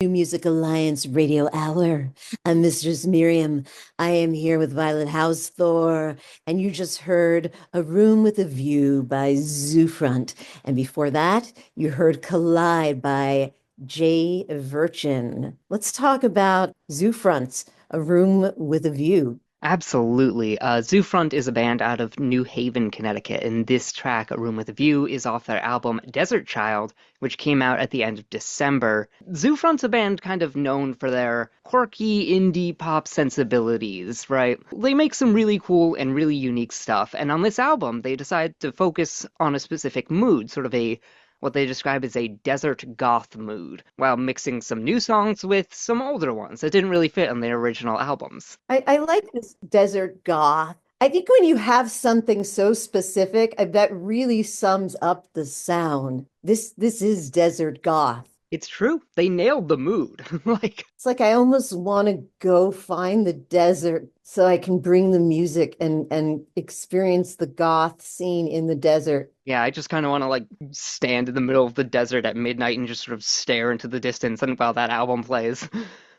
New Music Alliance Radio Hour. I'm Mistress Miriam. I am here with Violet Hausthor, and you just heard A Room with a View by Zoofront. And before that, you heard Collide by Jay Verchin. Let's talk about Zoofront's A Room with a View. Absolutely. Zoofront is a band out of New Haven, Connecticut, and this track, A Room with a View, is off their album Desert Child, which came out at the end of December. Zoofront's a band kind of known for their quirky indie pop sensibilities, right? They make some really cool and really unique stuff, and on this album, they decide to focus on a specific mood, sort of a what they describe as a desert goth mood, while mixing some new songs with some older ones that didn't really fit on their original albums. I like this desert goth. I think when you have something so specific, that really sums up the sound. This is desert goth. It's true. They nailed the mood. Like, It's like I almost want to go find the desert so I can bring the music and experience the goth scene in the desert. yeah, I just kind of want to like stand in the middle of the desert at midnight and just sort of stare into the distance and while that album plays.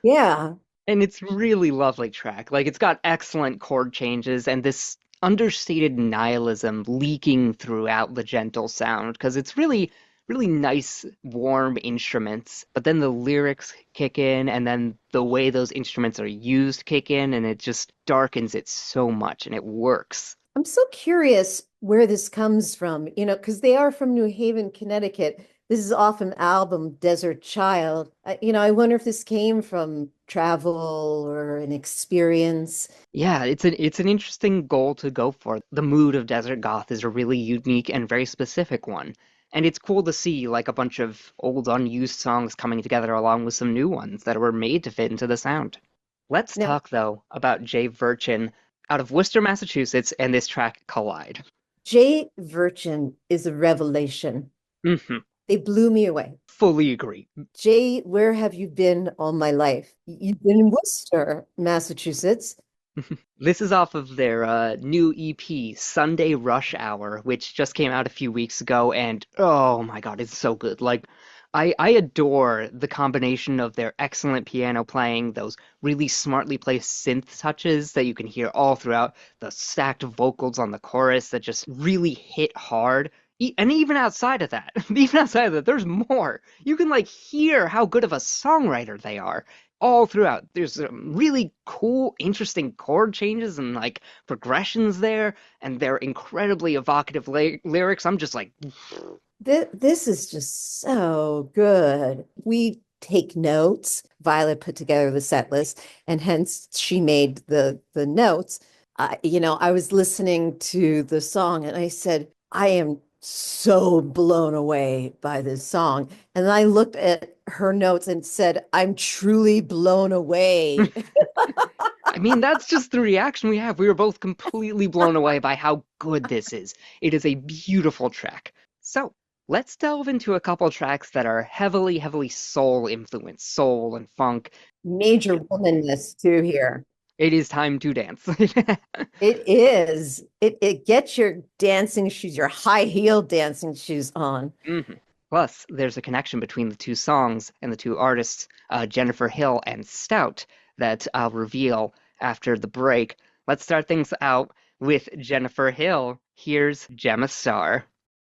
Yeah. And it's really lovely track. Like it's got excellent chord changes and this understated nihilism leaking throughout the gentle sound because it's really nice warm instruments, but then the lyrics kick in and then the way those instruments are used kick in and it just darkens it so much and it works. I'm so curious where this comes from, because they are from New Haven, Connecticut. This is off an album, Desert Child. I wonder if this came from travel or an experience. Yeah, it's an interesting goal to go for. The mood of Desert Goth is a really unique and very specific one. And it's cool to see like a bunch of old unused songs coming together along with some new ones that were made to fit into the sound. Let's Now, talk though about Jay Verchin out of Worcester, Massachusetts, and this track Collide. Jay Verchin is a revelation. Hmm. They blew me away. Fully agree. Jay, where have you been all my life? You've been in Worcester, Massachusetts. This is off of their new EP, Sunday Rush Hour, which just came out a few weeks ago, and oh my God, it's so good. Like, I adore the combination of their excellent piano playing, those really smartly placed synth touches that you can hear all throughout, the stacked vocals on the chorus that just really hit hard. And even outside of that, even outside of that, there's more. You can like hear how good of a songwriter they are all throughout. There's really cool, interesting chord changes and like progressions there, and they're incredibly evocative lyrics. I'm just like, This is just so good. We take notes. Violet put together the set list, and hence she made the notes. I was listening to the song, and I said, I am so blown away by this song. And then I looked at her notes and said, I'm truly blown away. I mean, that's just the reaction we have. We were both completely blown away by how good this is. It is a beautiful track. So, let's delve into a couple tracks that are heavily, heavily soul influenced, soul and funk. Major womanness too here. It is time to dance. It is. It gets your dancing shoes, your high heel dancing shoes on. Mhm. Plus, there's a connection between the two songs and the two artists, Jennifer Hill and Stout, that I'll reveal after the break. Let's start things out with Jennifer Hill. Here's Gemma Star.